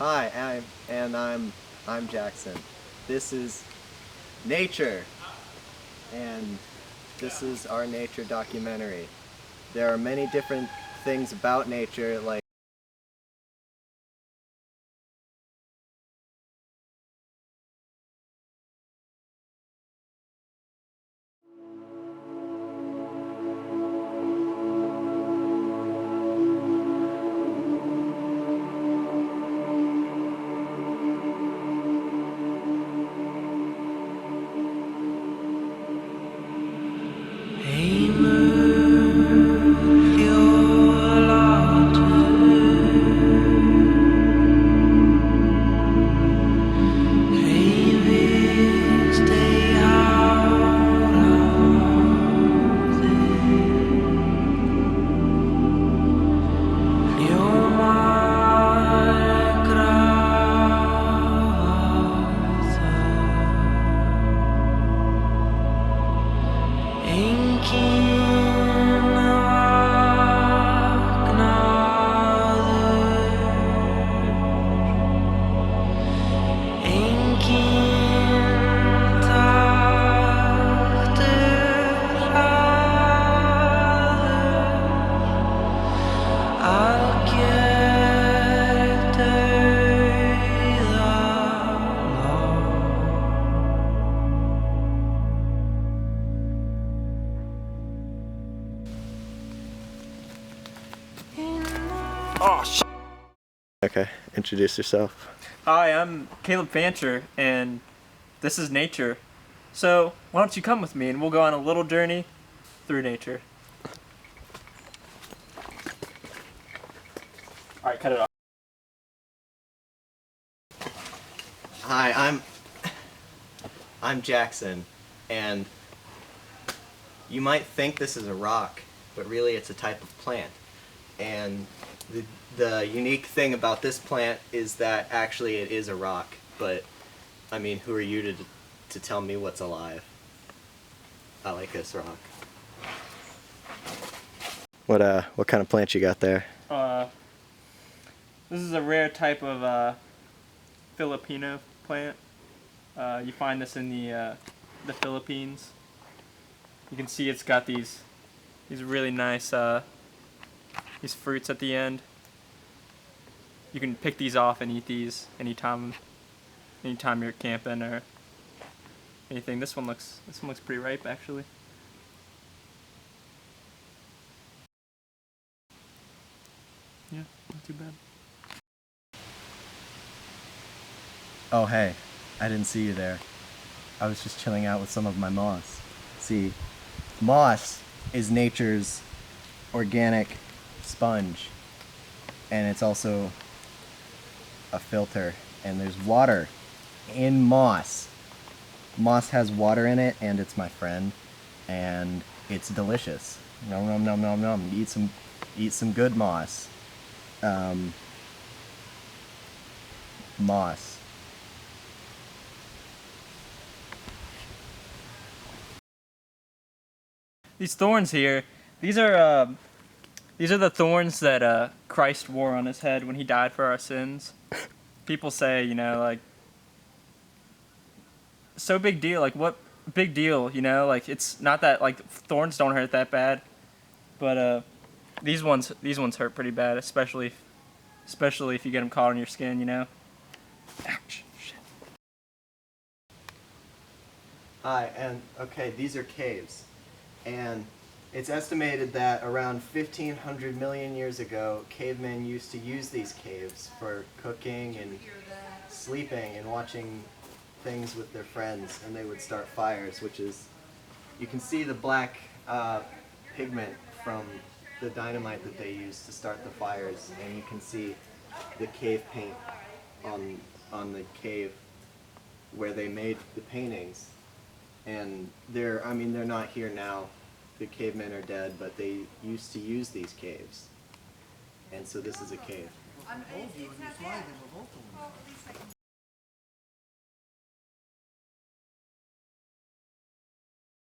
Hi, I'm Jackson. This is nature, and this is our nature documentary. There are many different things about nature, like Oh, shit. okay, introduce yourself. Hi, I'm Caleb Fancher, and this is nature. So, why don't you come with me and we'll go on a little journey through nature. Alright, cut it off. Hi, I'm Jackson, and you might think this is a rock, but really it's a type of plant. And the unique thing about this plant is that actually it is a rock, but I mean, who are you to tell me what's alive? I like this rock. What kind of plant you got there? This is a rare type of Filipino plant. You find this in the Philippines. You can see it's got these really nice these fruits at the end. You can pick these off and eat these anytime you're camping or anything. This one looks pretty ripe actually. Yeah, not too bad. Oh hey, I didn't see you there. I was just chilling out with some of my moss. See, moss is nature's organic sponge, and it's also a filter, and there's water in moss. Moss has water in it, and it's my friend, and it's delicious. Nom nom nom nom nom. Eat some good moss. Moss. These thorns here, these are the thorns that Christ wore on his head when he died for our sins. People say, like, so big deal. Like, what big deal? Like, it's not that, like, thorns don't hurt that bad, but these ones hurt pretty bad, especially if you get them caught on your skin. Ouch. Shit. Hi, and okay, these are caves. And it's estimated that around 1,500 million years ago, cavemen used to use these caves for cooking and sleeping and watching things with their friends, and they would start fires, which is, you can see the black pigment from the dynamite that they used to start the fires, and you can see the cave paint on the cave where they made the paintings. And they're not here now. The cavemen are dead, but they used to use these caves. And so this is a cave.